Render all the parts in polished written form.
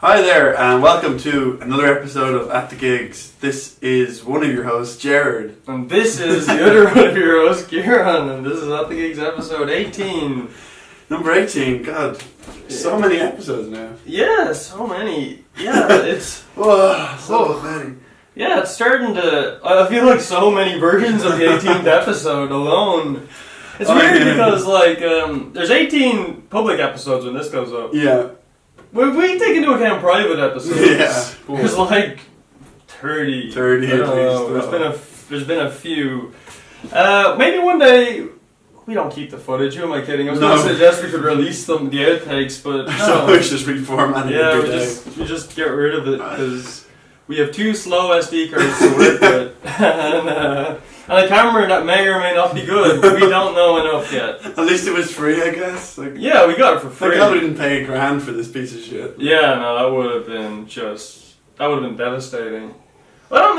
Hi there, and welcome to another episode of At the Gigs. This is one of your hosts, Jared. And this is the other one of your hosts, Kieran, and this is At the Gigs episode 18. Number 18, God, so many episodes now. Yeah, so many. Yeah, it's... Whoa, so many. Yeah, it's starting to... I feel like so many versions of the 18th episode alone. It's weird because, there's 18 public episodes when this goes up. Yeah. We take into account private episodes. Yeah. There's like 30. 30 at least. There's been a few. Maybe one day we don't keep the footage. Who am I kidding? I was going to suggest we could release the outtakes, but So we should just reformat it every day. We just get rid of it because we have two slow SD cards to work with, and a camera that may or may not be good. We don't know enough yet. At least it was free, I guess. Yeah, we got it for free. I didn't pay $1,000 for this piece of shit. Yeah, no, that would have been devastating. Well,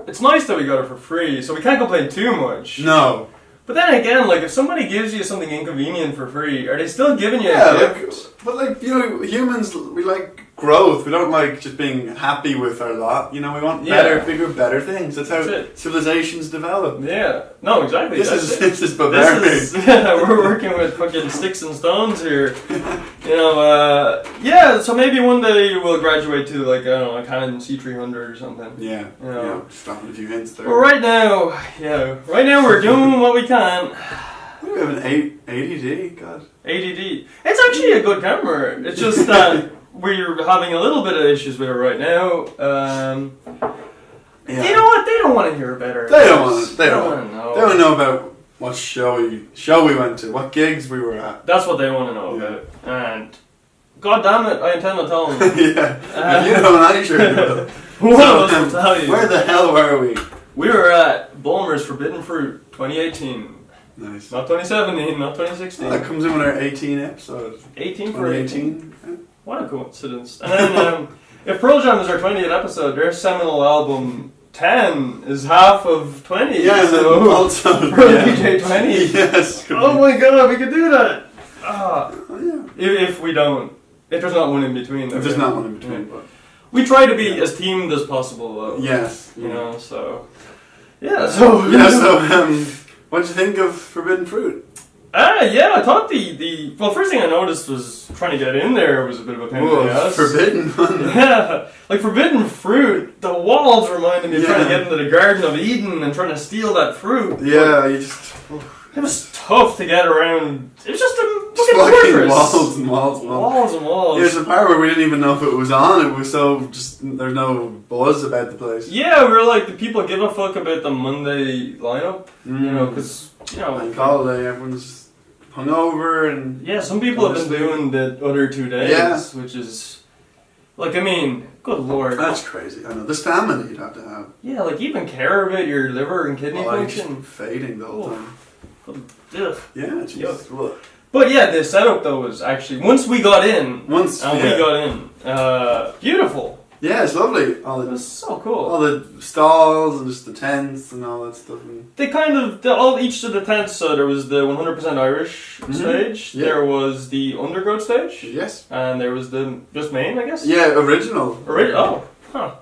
it's nice that we got it for free, so we can't complain too much. No. But then again, if somebody gives you something inconvenient for free, are they still giving you a gift? But humans, we like growth. We don't like just being happy with our lot. We want better, bigger, better things. That's how civilizations develop. Yeah. No, exactly. This is barbaric. We're working with fucking sticks and stones here. So maybe one day we'll graduate to a Canon C300 or something. Yeah. Just dropping a few hints there. But right now we're doing what we can. We have an 80D, God. 80D. It's actually a good camera. It's just that we're having a little bit of issues with it right now. You know what? They don't want to hear better. They don't want to. They don't want to know. They want to know about what show we went to, what gigs we were at. That's what they want to know about. And God damn it, I intend to tell them. Yeah. If you don't, I sure will. One of us will tell you. Where the hell were we? We were at Bulmer's Forbidden Fruit 2018. Nice. Not 2017, not 2016. That comes in with our 18 episode. 18 for 18. What a coincidence. And then, if Pearl Jam is our 20th episode, their seminal album 10 is half of 20. Yeah, so also. DJ 20. Yes. Oh my god, we could do that. Yeah. If we don't. If there's not one in between. If there's not one in between. But we try to be as teamed as possible, though. Yes. So. Yeah, so. What did you think of Forbidden Fruit? I thought well, first thing I noticed was trying to get in there was a bit of a pain in the ass. Forbidden one. Yeah, Forbidden Fruit, the walls reminded me of trying to get into the Garden of Eden and trying to steal that fruit. Yeah, it was tough to get around. It was just a fucking fortress. walls and walls and walls. Walls and walls. There's a part where we didn't even know if it was on. It was so there's no buzz about the place. Yeah, we were like, do people give a fuck about the Monday lineup? Because Bank holiday, everyone's hungover and some people have been doing the other 2 days, which is good lord. That's crazy. I know. The stamina you'd have to have. Yeah, even care about your liver and kidney function. Just fading the whole time. Ugh. Yeah, Jesus. But the setup though was actually once we got in, beautiful. Yeah, it's lovely. It was so cool. All the stalls and just the tents and all that stuff. They each of the tents. So there was the 100% Irish stage. Yeah. There was the undergrowth stage. Yes. And there was the just main, I guess. Yeah, original. Oh, huh.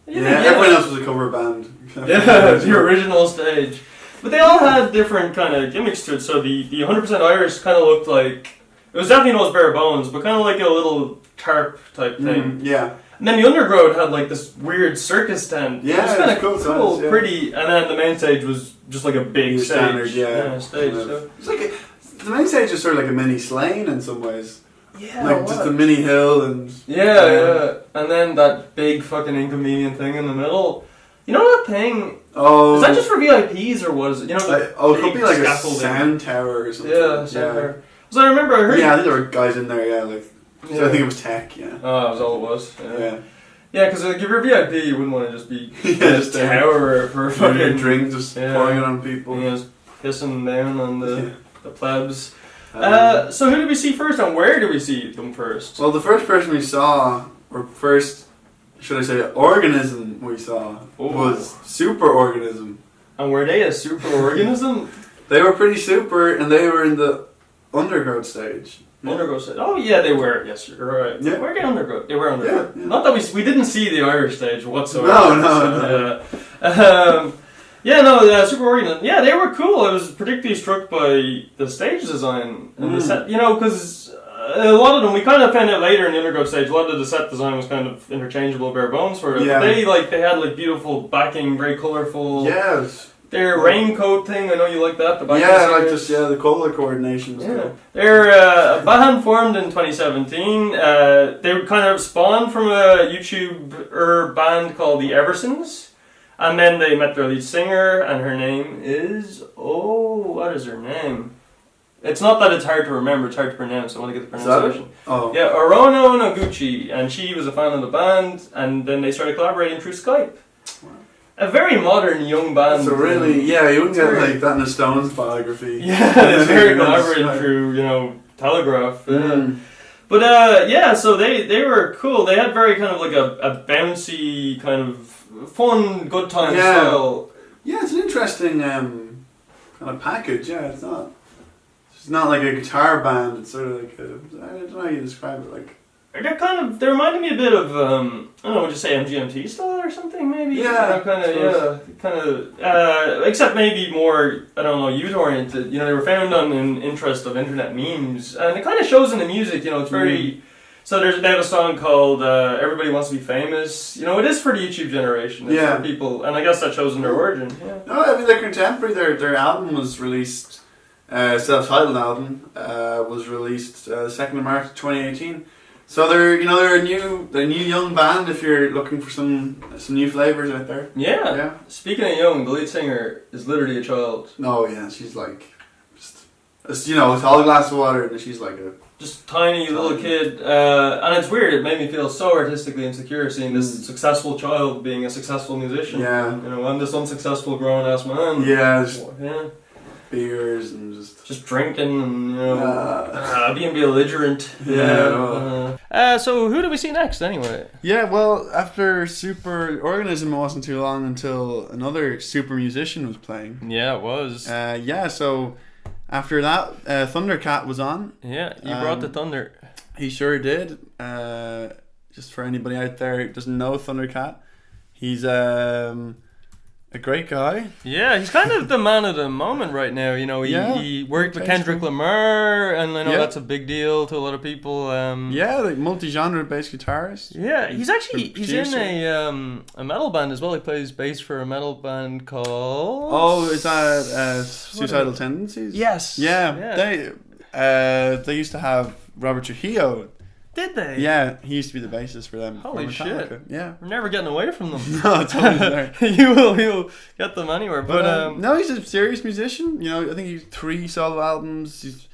Yeah, everyone else was a cover band. Yeah, the original stage. But they all had different kind of gimmicks to it. So the 100% Irish kind of looked like it was definitely not bare bones, but kind of like a little tarp type thing. Yeah. And then the undergrowth had this weird circus tent. Yeah, it was kind of cool, pretty. And then the main stage was just like a big stage. Standard, stage. So. It's the main stage is sort of like a mini Slane in some ways. Yeah, just a mini hill and. Yeah. And then that big fucking inconvenient thing in the middle. You know that thing? Oh. Is that just for VIPs or what is it? It could be like a sound tower or something. Yeah, sound tower. So I remember I heard. Yeah, I think there were guys in there. So I think it was tech. Yeah. Oh, that was all it was. Yeah. Yeah, because if you're a VIP, you wouldn't want to just be just a tower for fucking drink, just pouring it on people. Yeah, just pissing down on the plebs. So who did we see first, and where did we see them first? Well, the first person we saw, or first, should I say, organism we saw was Superorganism. And were they a super organism? They were pretty super, and they were in the undergrowth stage. Undergrowth stage. Oh yeah, they were. Yes, you're right. Yeah. Were they undergrowth? They were undergrowth. Yeah. Not that we didn't see the Irish stage whatsoever. No. Super Organ. Yeah, they were cool. I was particularly struck by the stage design and the set. Because a lot of them, we kind of found out later in the undergrowth stage, a lot of the set design was kind of interchangeable, bare bones for it. Yeah. But they had beautiful backing, very colourful. Yes. Their raincoat thing, I know you like that. The backing the colour coordination was cool. They're a band formed in 2017. They were kind of spawned from a YouTuber band called the Eversons. And then they met their lead singer, and her name is... what is her name? It's not that it's hard to remember, it's hard to pronounce. I want to get the pronunciation. Oh. Yeah, Orono Noguchi, and she was a fan of the band, and then they started collaborating through Skype. Wow. A very modern young band. So really, you wouldn't get that in a Stones biography. Yeah, it's very collaborated through, Telegraph. But so they were cool. They had very kind of a bouncy kind of fun, good time style. Yeah, it's an interesting kind of package. Yeah, it's not like a guitar band. It's sort of like I don't know how you describe it. They reminded me a bit of I don't know, would you say MGMT style or something maybe? Yeah, except maybe more, I don't know, youth oriented. They were found on an interest of internet memes, and it kind of shows in the music. It's very. So they have a song called "Everybody Wants to Be Famous." It is for the YouTube generation. It's for people, and I guess that shows in their origin. Yeah. No, I mean they're contemporary. Their album was released, self-titled album was released 2nd of March 2018. So they're a new young band if you're looking for some new flavors out there. Yeah. Speaking of young, the lead singer is literally a child. Oh yeah, she's just a tall glass of water, and she's like a just tiny little kid. And it's weird. It made me feel so artistically insecure seeing this successful child being a successful musician. Yeah. I'm this unsuccessful grown ass man. Yeah. Beers and just drinking and being belligerent. So who do we see next anyway? Yeah, well, after Super Organism, it wasn't too long until another super musician was playing. Yeah, it was. So after that, Thundercat was on. Yeah, you brought the thunder. He sure did. Just for anybody out there who doesn't know Thundercat, he's a great guy. Yeah, he's kind of the man of the moment right now. He worked with Kendrick Lamar, and I know that's a big deal to a lot of people. Multi-genre bass guitarist. Yeah, he's in a metal band as well. He plays bass for a metal band called... Oh, is that Suicidal Tendencies? Yes. Yeah. They used to have Robert Trujillo. Did they? Yeah, he used to be the bassist for them. Holy shit! Yeah, we're never getting away from them. No, it's always there. You'll get them anywhere. But no, he's a serious musician. I think he's 3 solo albums. He's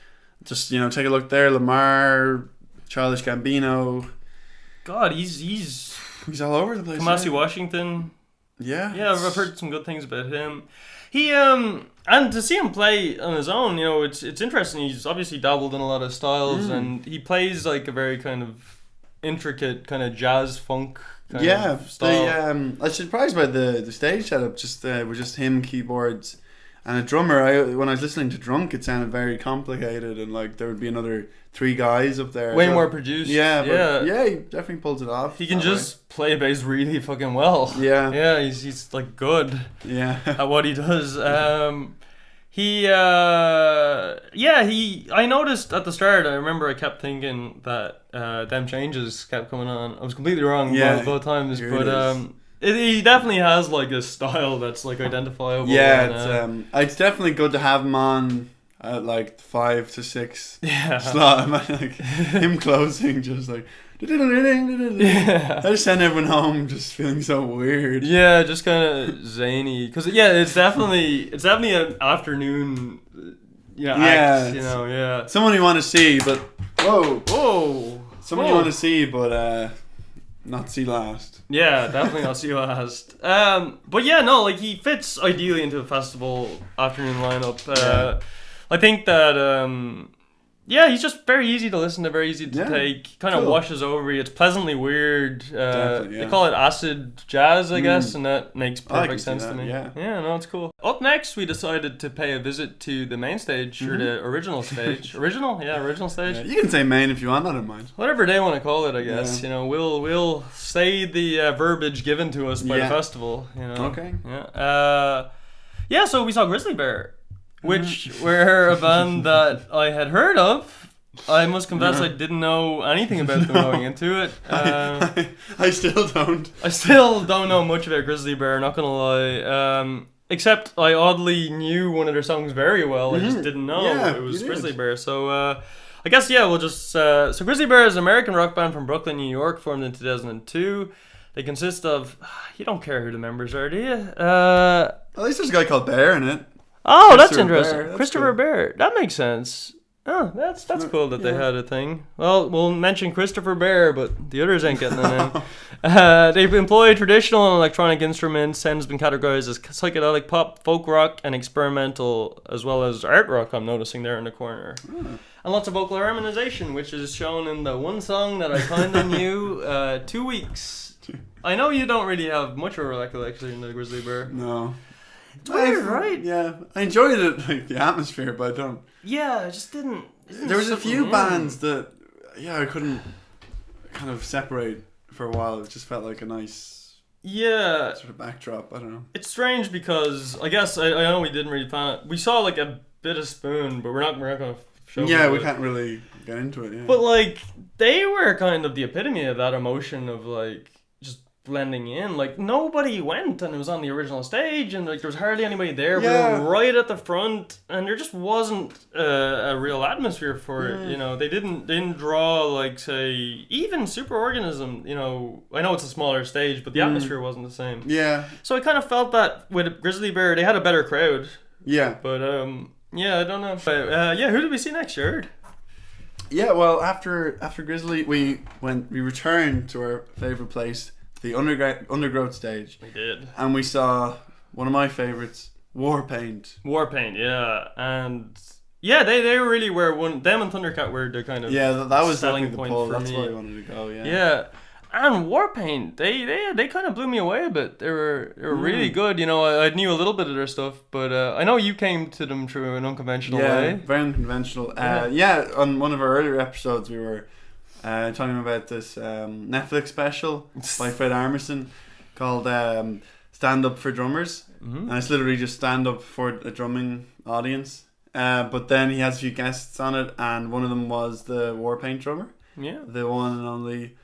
just take a look there. Lamar, Childish Gambino. God, he's all over the place. Kamasi Washington. Yeah, I've heard some good things about him. He and to see him play on his own, it's interesting. He's obviously dabbled in a lot of styles, and he plays a very kind of intricate kind of jazz funk kind of style. I was surprised by the stage setup. With just him, keyboards, and a drummer. When I was listening to Drunk, it sounded very complicated, and there would be another 3 guys up there. Way more produced. Yeah, he definitely pulls it off. He can just play bass really fucking well. Yeah, he's good. Yeah, at what he does. I noticed at the start. I remember I kept thinking that Them Changes kept coming on. I was completely wrong both times, but he definitely has a style that's identifiable. Yeah, it's definitely good to have him on at 5 to 6 slot. Him closing just I just send everyone home just feeling so weird. Yeah, just kind of zany. Because it's definitely an afternoon act. Someone you want to see, but someone you want to see, but not see last. Yeah, definitely not see last. But he fits ideally into a festival afternoon lineup. I think that Yeah, he's just very easy to listen to, very easy to take. Kind of cool. washes over you. It's pleasantly weird. Definitely, yeah. They call it acid jazz, I guess, and that makes I perfect can see sense that, to me. yeah. Yeah, no, it's cool. Up next, we decided to pay a visit to the main stage, or the original stage. Original? Yeah, original stage. Yeah, you can say main if you want, I don't mind. Whatever they want to call it, I guess. You know, we'll say the verbiage given to us by the festival. You know. Okay. Yeah. Yeah. So we saw Grizzly Bear, which were a band that I had heard of. I must confess, I didn't know anything about them going into it. I still don't. I still don't know much about Grizzly Bear. Not gonna lie. Except I oddly knew one of their songs very well. I just didn't know it was Grizzly Bear. So I guess we'll just so Grizzly Bear is an American rock band from Brooklyn, New York, formed in 2002. They consist of you don't care who the members are, do you? At least there's a guy called Bear in it. Oh, that's interesting. Bear, that's Christopher cool. Bear. That makes sense. Oh, that's cool that they had a thing. Well, we'll mention Christopher Bear, but the others ain't getting a name. They employ traditional and electronic instruments and has been categorized as psychedelic pop, folk rock, and experimental, as well as art rock, I'm noticing there in the corner. And lots of vocal harmonization, which is shown in the one song that I kind of knew, 2 weeks. I know you don't really have much of a recollection of Grizzly Bear. No. It's weird, right? Yeah. I enjoyed it, like the atmosphere, but I don't. Yeah, I just didn't. There was a few bands that, I couldn't kind of separate for a while. It just felt like a nice sort of backdrop. I don't know. It's strange because I guess I know we didn't really plan it. We saw like a bit of Spoon, but we're not going to show. Yeah, we can't really get into it. Yeah. But like they were kind of the epitome of that emotion of like just blending in. Like nobody went, and it was on the original stage, and like there was hardly anybody there. Yeah. We were right at the front, and there just wasn't a real atmosphere for it. You know, they didn't draw like say even Superorganism. You know, I know it's a smaller stage, but the atmosphere wasn't the same. Yeah. So I kind of felt that with Grizzly Bear, they had a better crowd. Yeah. But I don't know. But who did we see next, Jared? Yeah. Well, after Grizzly, we returned to our favorite place, the undergrowth stage. We did. And we saw one of my favorites, Warpaint. Warpaint, yeah. And yeah, they really were them and Thundercat were the kind of that was selling definitely the point pull. for That's me. where I wanted to go, Yeah. And Warpaint, they kind of blew me away a bit. They were really good. You know, I knew a little bit of their stuff, but I know you came to them through an unconventional way. Very unconventional. On one of our earlier episodes, we were talking about this Netflix special by Fred Armisen called Stand Up for Drummers. And it's literally just stand up for a drumming audience. But then he has a few guests on it, and one of them was the Warpaint drummer. Yeah. The one and only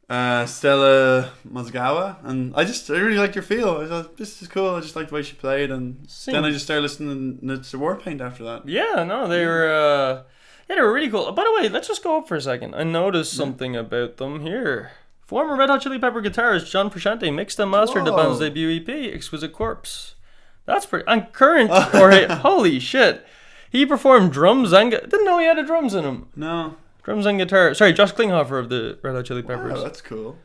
Stella Mozgawa. And I really liked your feel. I thought, this is cool. I just liked the way she played. And then I just started listening to Warpaint after that. Yeah, no, they were... they were really cool. By the way, let's just go up for a second. I noticed something about them here. Former Red Hot Chili Pepper guitarist John Frusciante mixed and mastered the band's debut EP, Exquisite Corpse. That's pretty... And current... holy shit. He performed drums and... Didn't know he had drums in him. No. Drums and guitar. Sorry, Josh Klinghoffer of the Red Hot Chili Peppers. Wow, that's cool.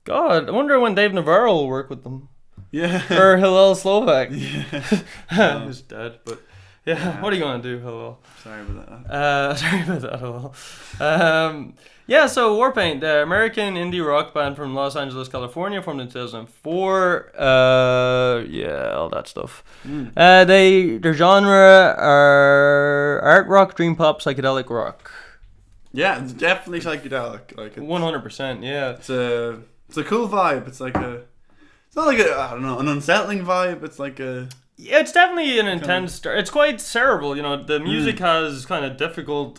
God, I wonder when Dave Navarro will work with them. Yeah. Or Hillel Slovak. Yeah. He's dead, but... Yeah, what are you going to do, Hillel? Sorry about that. Sorry about that, Hillel. So Warpaint, the American indie rock band from Los Angeles, California, formed in 2004. All that stuff. Their genre are art rock, dream pop, psychedelic rock. Yeah, it's definitely psychedelic. Like 100%, yeah. It's a cool vibe. It's like it's not like an unsettling vibe. It's like a... Yeah, it's definitely an intense... It's quite cerebral, you know. The music has kind of difficult,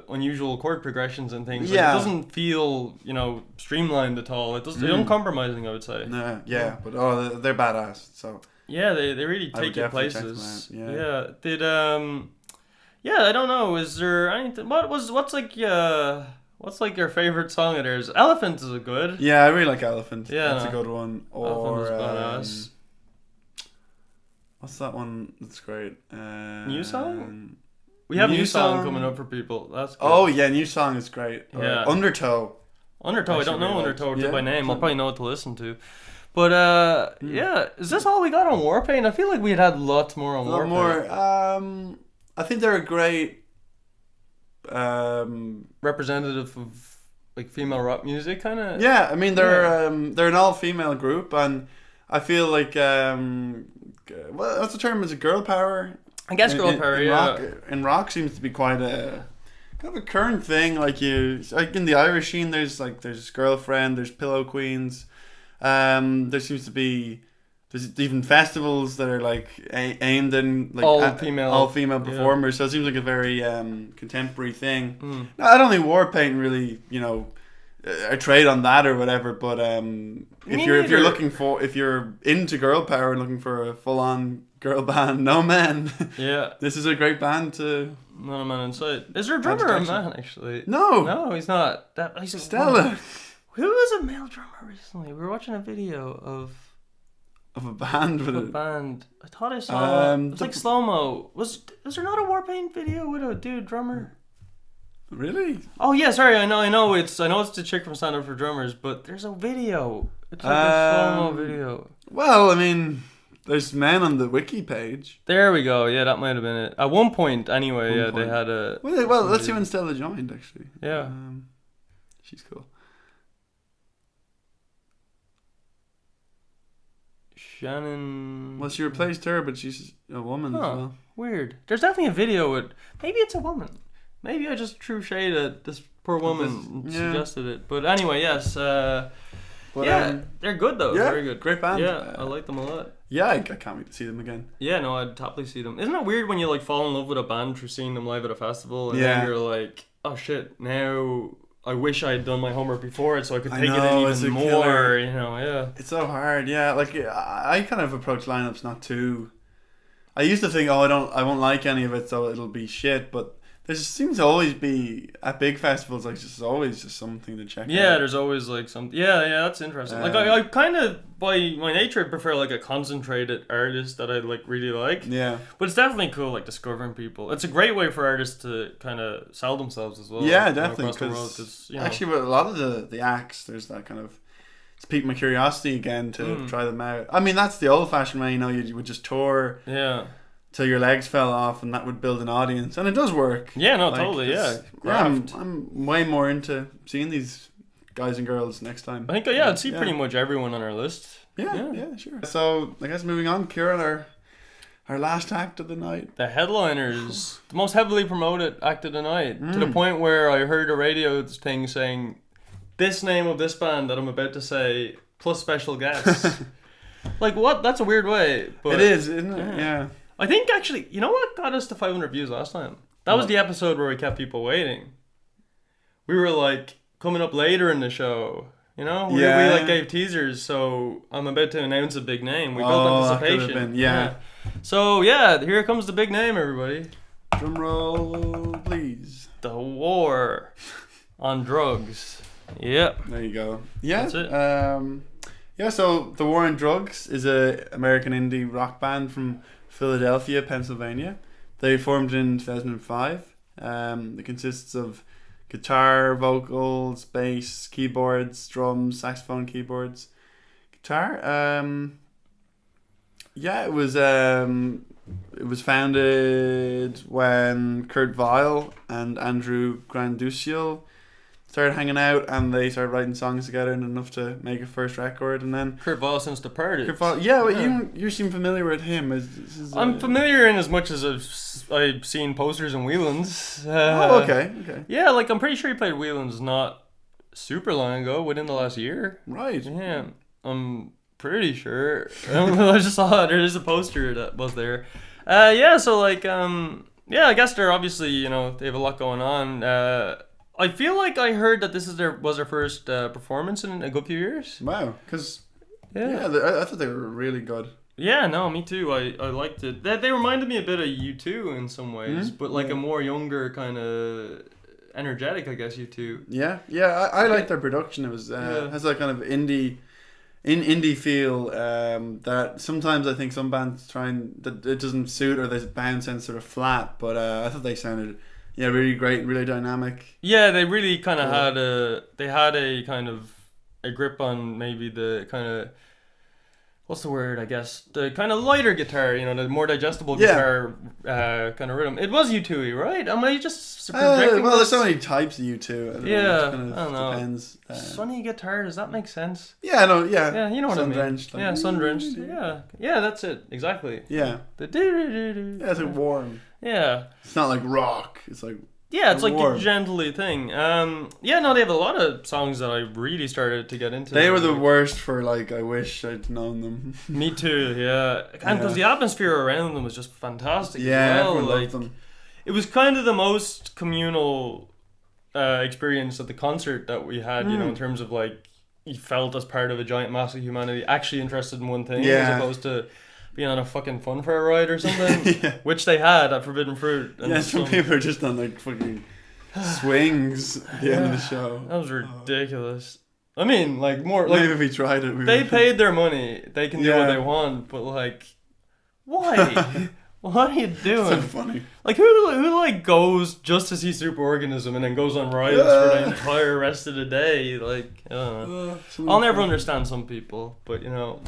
unusual chord progressions and things. Like, it doesn't feel, you know, streamlined at all. It's uncompromising, I would say. But they're badass, so... Yeah, they really take you places. I don't know. Is there anything... What's like your favorite song of theirs? Elephant is a good. Yeah, I really like Elephant. Yeah. That's a good one. Or... Elephant is badass. What's that one that's great? New Song? We have New Song coming up for people. That's good. Oh, yeah, New Song is great. Yeah. Undertow. I don't know Undertow by name. I'll probably know what to listen to. But, is this all we got on Warpaint? I feel like we had lots more on Warpaint. I think they're a great representative of like female rock music, kind of. Yeah, I mean they're an all-female group, and I feel like well, that's the term, is it girl power? I guess girl power. In rock seems to be quite a kind of a current thing. Like in the Irish scene, there's Girlfriend, there's Pillow Queens. There seems to be. There's even festivals that are like aimed in like all female performers. So it seems like a very contemporary thing. Now, I don't think Warpaint really, a trade on that or whatever. But if you're into girl power and looking for a full on girl band, no man. Yeah, this is a great band to. Not a man in sight. Is there a drummer or a man actually? No, he's not. He's Stella. Who was a male drummer recently? We were watching a video of a band with a band. I thought I saw it was like slow mo. Was there not a Warpaint video with a dude drummer? Really? Oh yeah, sorry. I know it's the chick from Stand Up for Drummers, but there's a video. It's like a slow mo video. Well, I mean, there's men on the wiki page. There we go. Yeah, that might have been it. At one point, anyway. They had a. Well, let's see when Stella joined. Actually. Yeah. She's cool. Shannon. Well, she replaced her, but she's a woman as well. Weird. There's definitely a video with. Maybe it's a woman. Maybe I just threw shade at this poor woman and suggested it. But anyway, yes. They're good though. Yeah, very good. Great band. Yeah, I like them a lot. Yeah, I can't wait to see them again. Yeah, no, I'd totally see them. Isn't it weird when you like fall in love with a band through seeing them live at a festival, and then you're like, oh shit, now I wish I had done my homework before it so I could take it in even more. Killer. Yeah. It's so hard. Yeah, like I kind of approach lineups not too. I used to think, I won't like any of it, so it'll be shit. But there just seems to always be at big festivals, like just always just something to check out. Yeah, there's always like something. Yeah, that's interesting. Like I kind of by my nature I prefer like a concentrated artist that I like really like. Yeah, but it's definitely cool like discovering people. It's a great way for artists to kind of sell themselves as well. Yeah, definitely. Because actually, with a lot of the acts, there's that kind of. It's piqued my curiosity again to try them out. I mean, that's the old-fashioned way. You would just tour. Yeah. Till your legs fell off, and that would build an audience, and it does work. Yeah, no, totally, yeah. I'm way more into seeing these guys and girls next time. I think, I'd see pretty much everyone on our list. Yeah, sure. So, I guess moving on, Kieran, our last act of the night. The headliners, the most heavily promoted act of the night, to the point where I heard a radio thing saying, this name of this band that I'm about to say, plus special guests. Like, what? That's a weird way. But it is, isn't it? Yeah. I think actually, you know what got us to 500 views last time? That was the episode where we kept people waiting. We were like coming up later in the show, We like gave teasers, so I'm about to announce a big name. We built anticipation. Yeah. So here comes the big name, everybody. Drum roll, please. The War on Drugs. Yep. There you go. Yeah. That's it. So The War on Drugs is a American indie rock band from Philadelphia, Pennsylvania. They formed in 2005. It consists of guitar, vocals, bass, keyboards, drums, saxophone, keyboards, guitar. It was founded when Kurt Weill and Andrew Granduciel started hanging out, and they started writing songs together and enough to make a first record. And then Kurt Weill since departed. You seem familiar with him. I'm familiar in as much as I've seen posters and Whelan's. Okay. Yeah, like I'm pretty sure he played Whelan's not super long ago, within the last year. Right. Yeah, I'm pretty sure. I just saw there's a poster that was there. I guess they're obviously they have a lot going on. I feel like I heard that this was their first performance in a good few years. Wow, because I thought they were really good. Yeah, no, me too. I liked it. They reminded me a bit of U2 in some ways, but like a more younger kind of energetic, I guess U2. Yeah. I liked their production. It was has that kind of indie feel that sometimes I think some bands that it doesn't suit, or they bounce and sort of flat. But I thought they sounded. Yeah, really great, really dynamic. Yeah, they really kind of had a kind of a grip on maybe the kind of what's the word, I guess, the kind of lighter guitar, the more digestible guitar kind of rhythm. It was U2, right? Am I just projecting well, there's so many types of U2. I don't know. Depends. Sunny guitar, does that make sense? Yeah, no, yeah. Yeah, you know what I mean. Sun-drenched. Yeah, sun-drenched. Yeah, that's it, exactly. Yeah. The do-do-do-do. Yeah, it's like warm. Yeah. It's not like rock. It's like it's like warm. a gently thing. They have a lot of songs that I really started to get into. They were the worst for, like, I wish I'd known them. Me too, yeah. And because the atmosphere around them was just fantastic. Yeah, as well. everyone loved them. It was kind of the most communal experience at the concert that we had, in terms of, like, you felt as part of a giant mass of humanity actually interested in one thing as opposed to being on a fucking fun fair ride or something, which they had at Forbidden Fruit. And some people are just on, like, fucking swings at the end of the show. That was ridiculous. I mean, like, more like, maybe if we tried it, they paid their money. They can do what they want, but, like, why? What are you doing? So funny. Like, who like goes just to see Superorganism and then goes on rides for the entire rest of the day? Like, I don't know. I'll never understand some people, but No.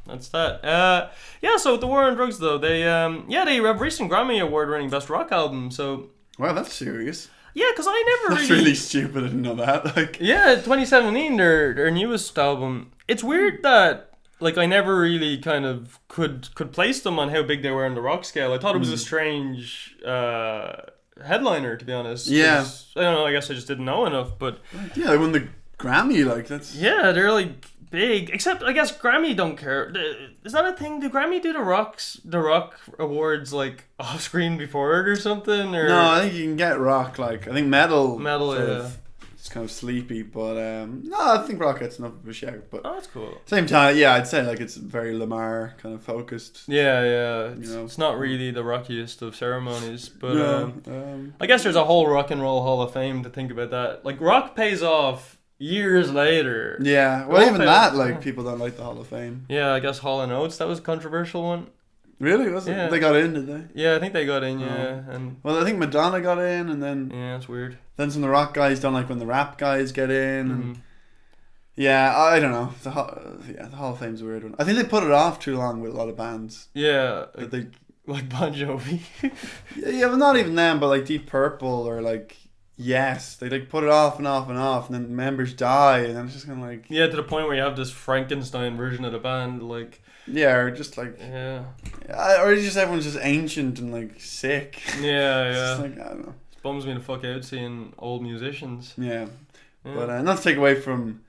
That's that. So with the War on Drugs, though, they have recent Grammy Award-winning Best Rock Album. So wow, that's serious. yeah, because I never That's really stupid. I didn't know that. Like 2017, their newest album. It's weird that, like, I never really kind of could place them on how big they were on the rock scale. I thought it was a strange headliner, to be honest. Yeah. I don't know, I guess I just didn't know enough, but yeah, they won the Grammy. Like that's they're like big. Except I guess Grammy don't care. Is that a thing? Do Grammy do the rock awards like off screen before it or something? Or no, I think you can get rock. Like I think metal. Yeah. It's kind of sleepy, but no, I think rock gets enough of a shout. But that's cool. Same time, yeah, I'd say like it's very Lamar kind of focused. Yeah. It's not really the rockiest of ceremonies, but no, I guess there's a whole rock and roll Hall of Fame to think about that. Like rock pays off years later. Yeah, well, even that, like people don't like the Hall of Fame. Yeah, I guess Hall and Oates, that was a controversial one. Really? Was it? Yeah. They got in, did they? Yeah, I think they got in. Yeah, and well, I think Madonna got in, and then it's weird. Then some of the rock guys don't like when the rap guys get in, and yeah, I don't know. The Hall of Fame's a weird one. I think they put it off too long with a lot of bands. Yeah, like Bon Jovi. yeah, but not even them, but like Deep Purple or like Yes, they like put it off and off and off, and then members die, and then it's just kind of like to the point where you have this Frankenstein version of the band, like or just like or just everyone's just ancient and like sick. Yeah. Just like I don't know. It bums me the fuck out seeing old musicians. Yeah. But not to take away from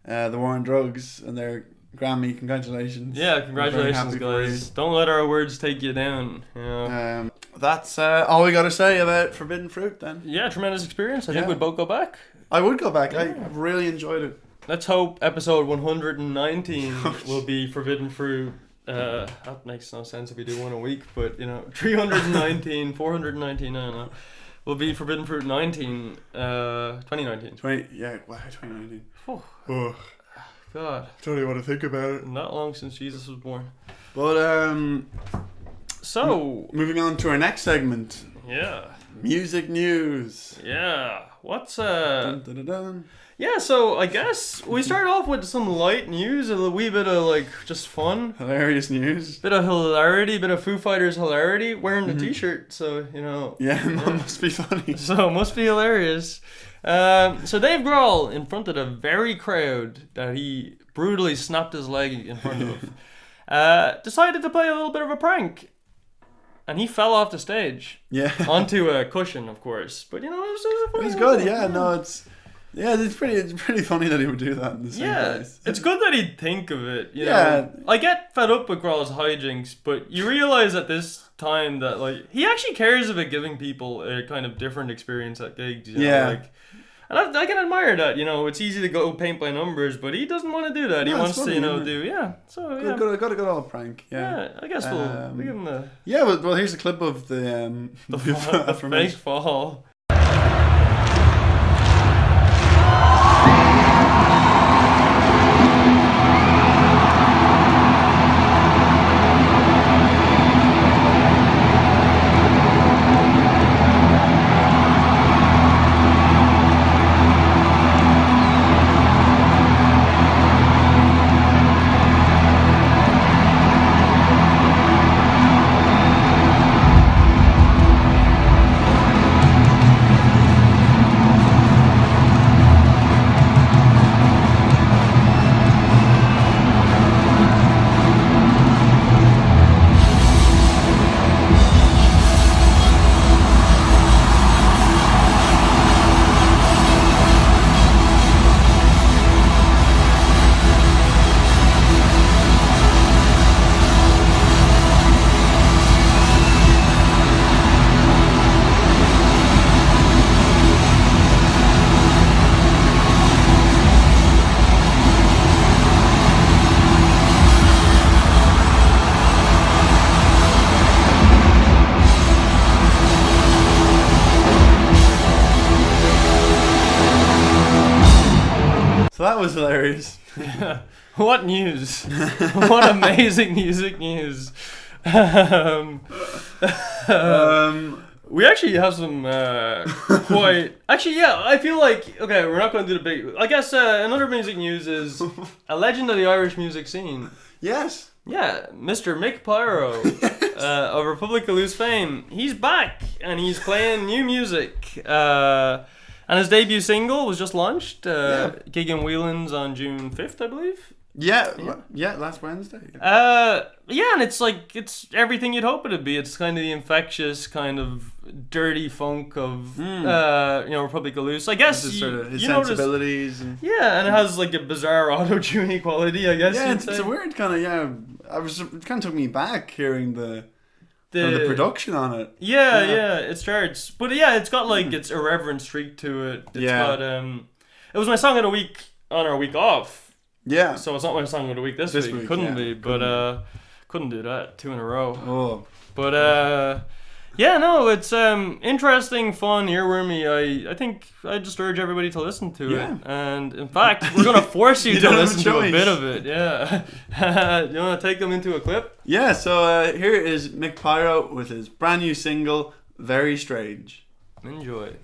the War on Drugs and their Grammy. Congratulations. Yeah, congratulations, guys. Don't let our words take you down. Yeah. That's all we got to say about Forbidden Fruit then. Yeah, tremendous experience. I think we'd both go back. I would go back. I really enjoyed it. Let's hope episode 119 will be Forbidden Fruit. That makes no sense if we do one a week, but 319, 419, I don't know. Will be Forbidden Fruit 2019. 2019. Oh. God. Don't even want to think about it. Not long since Jesus was born. But, so moving on to our next segment. Yeah. Music news. Yeah. What's, Dun, dun, dun, dun. Yeah, so I guess we start off with some light news, a wee bit of like just fun. Hilarious news. Bit of hilarity, bit of Foo Fighters hilarity, wearing the t-shirt, so Yeah, that must be funny. So it must be hilarious. So Dave Grohl, in front of the very crowd that he brutally snapped his leg in front of, decided to play a little bit of a prank. And he fell off the stage. Yeah. Onto a cushion, of course. But it was good, yeah. No, it's pretty funny that he would do that in the same place. It's good that he'd think of it. You Yeah. know? I get fed up with Grohl's hijinks, but you realize at this time that like he actually cares about giving people a kind of different experience at gigs. You know? Like, and I can admire that. It's easy to go paint by numbers, but he doesn't want to do that. He wants to, do So yeah, got a good old prank. Yeah. I guess we'll give him the. Yeah, well, here's a clip of the fake fall. So that was hilarious. What news? What amazing music news. We actually have some quite... Actually, yeah, I feel like... Okay, we're not going to do the big... I guess another music news is a legend of the Irish music scene. Yes. Yeah, Mr. Mick Pyro of Republic of Loose fame. He's back and he's playing new music. And his debut single was just launched. Gig in Whelan's on June 5th, I believe. Yeah, last Wednesday. Yeah, and it's like, it's everything you'd hope it'd be. It's kind of the infectious, kind of dirty funk of, Republic of Loose. I guess sort of his sensibilities. Yeah, and it has like a bizarre auto-tuning quality, I guess. Yeah, it's a weird kind of, it kind of took me back hearing the production on it. Yeah, it starts. But yeah, it's got like its irreverent streak to it. It's got, it was my song of the week on our week off. Yeah. So it's not my song of the week this week. Couldn't be, but couldn't do that 2 in a row. Oh. But it's interesting, fun, earwormy. I think I just urge everybody to listen to it. And in fact, we're gonna force you to listen to a bit of it. Yeah. You wanna take them into a clip? Yeah, so here is Mick Pyro with his brand new single, Very Strange. Enjoy.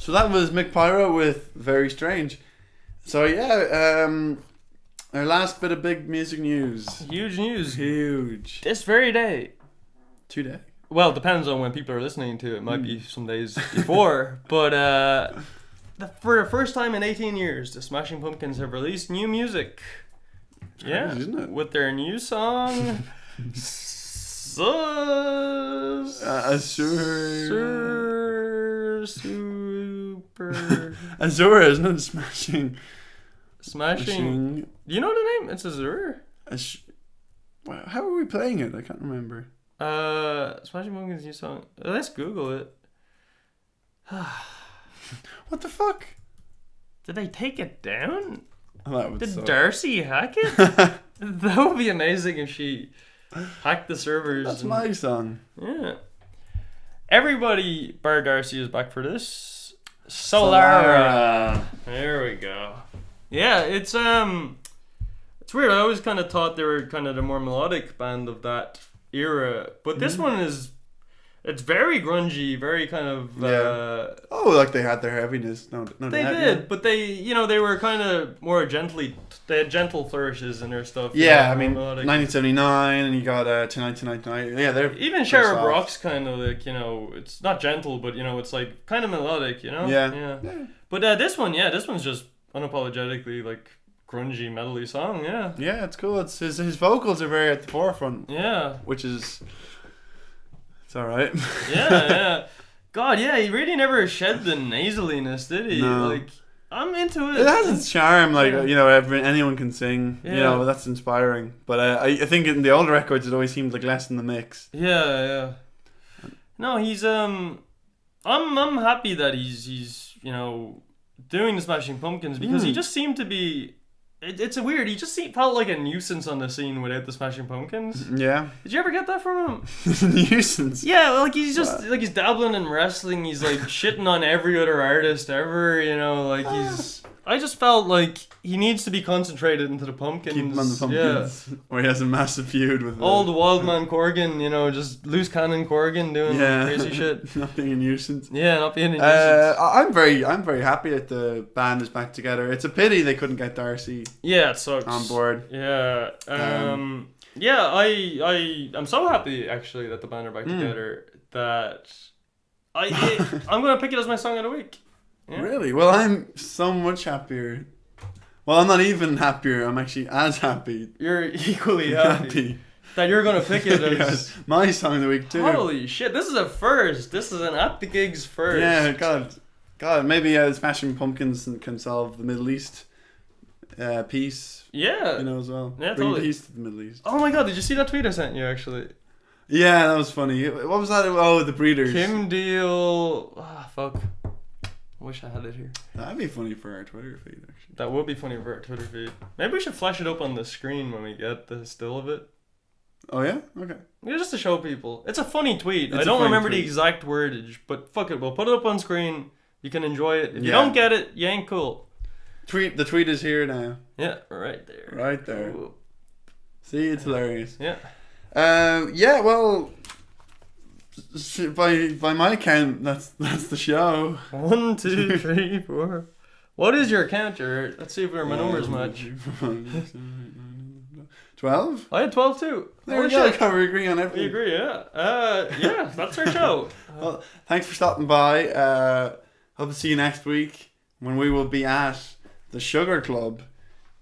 That was Mick Pyro with Very Strange. So our last bit of big music news. Huge news. Huge. This very day. 2 days. Well, it depends on when people are listening to it. It might be some days before. But for the first time in 18 years, the Smashing Pumpkins have released new music. Crazy, isn't it? With their new song... Azura, isn't it? Smashing. Do you know the name? It's Azura. How are we playing it? I can't remember. Smashing Pumpkins' new song. Let's Google it. What the fuck? Did they take it down? Did Darcy hack it? That would be amazing if she hacked the servers. That's my song. Yeah. Everybody bar Darcy is back for this. Solara. There we go. Yeah, it's weird. I always kind of thought they were kind of the more melodic band of that era, but this one it's very grungy, very kind of like they had their heaviness. No, they did, but they were kind of more they had gentle flourishes in their stuff. Yeah, I mean, melodic. 1979, and you got Tonight. Yeah, they're even Cherub Rock's kind of like, it's not gentle, but it's like kind of melodic, Yeah. But this one's just unapologetically like grungy, metally song. Yeah. Yeah, it's cool. It's his vocals are very at the forefront. Yeah. Which is. It's alright. Yeah. God, yeah, he really never shed the nasaliness, did he? No. Like, I'm into it. It has its charm, anyone can sing. Yeah. That's inspiring. But I think in the older records, it always seemed like less in the mix. Yeah. No, he's I'm happy that he's doing the Smashing Pumpkins because he just seemed to be it's a weird. He just felt like a nuisance on the scene without the Smashing Pumpkins. Yeah. Did you ever get that from him? Nuisance. Yeah, like he's just like he's dabbling in wrestling. He's like shitting on every other artist ever. You know, like he's. I just felt like he needs to be concentrated into the Pumpkins. Keep him on the Pumpkins. Yeah. Where he has a massive feud with old Wildman Corgan, you know, just loose cannon Corgan doing crazy shit. Not being a nuisance. Yeah, not being a nuisance. I'm very happy that the band is back together. It's a pity they couldn't get Darcy. Yeah, it sucks. On board. Yeah. Yeah, I'm so happy actually that the band are back together that I'm gonna pick it as my song of the week. Yeah. Really? Well, I'm so much happier. Well, I'm not even happier. I'm actually as happy. You're equally happy that you're going to pick it as... Yes, my song of the week, too. Holy shit, this is a first. This is an At the Gigs first. Yeah, God. Maybe Smashing Pumpkins can solve the Middle East peace. Yeah. You know, as well. Yeah, Bring totally. peace to the Middle East. Oh my God, did you see that tweet I sent you, actually? Yeah, that was funny. What was that? Oh, the Breeders. Kim Deal... Ah, fuck. Wish I had it here. That'd be funny for our Twitter feed, actually. That would be funny for our Twitter feed. Maybe we should flash it up on the screen when we get the still of it. Oh, yeah? Okay. Yeah, just to show people. It's a funny tweet. I don't remember the exact wordage, but fuck it. We'll put it up on screen. You can enjoy it. If you don't get it, you ain't cool. The tweet is here now. Yeah, right there. Right there. Ooh. See, it's hilarious. Yeah. Yeah, well... By my count, that's the show. 1, 2, 3, 4. What is your counter? Let's see if my numbers match. 12? I had 12 too. There we go. Can we agree on everything? We agree, yeah. Yeah, that's our show. Well, thanks for stopping by. Hope to see you next week when we will be at the Sugar Club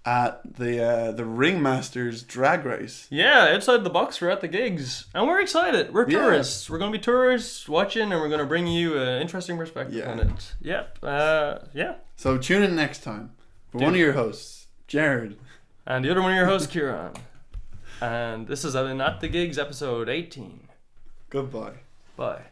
at the Ringmasters drag race. Yeah, outside the box, we're at the gigs. And we're excited. We're tourists. We're going to be tourists watching, and we're going to bring you an interesting perspective on it. Yep. Yeah. So tune in next time for one of your hosts, Jared. And the other one of your hosts, Kieran. And this is At the Gigs, episode 18. Goodbye. Bye.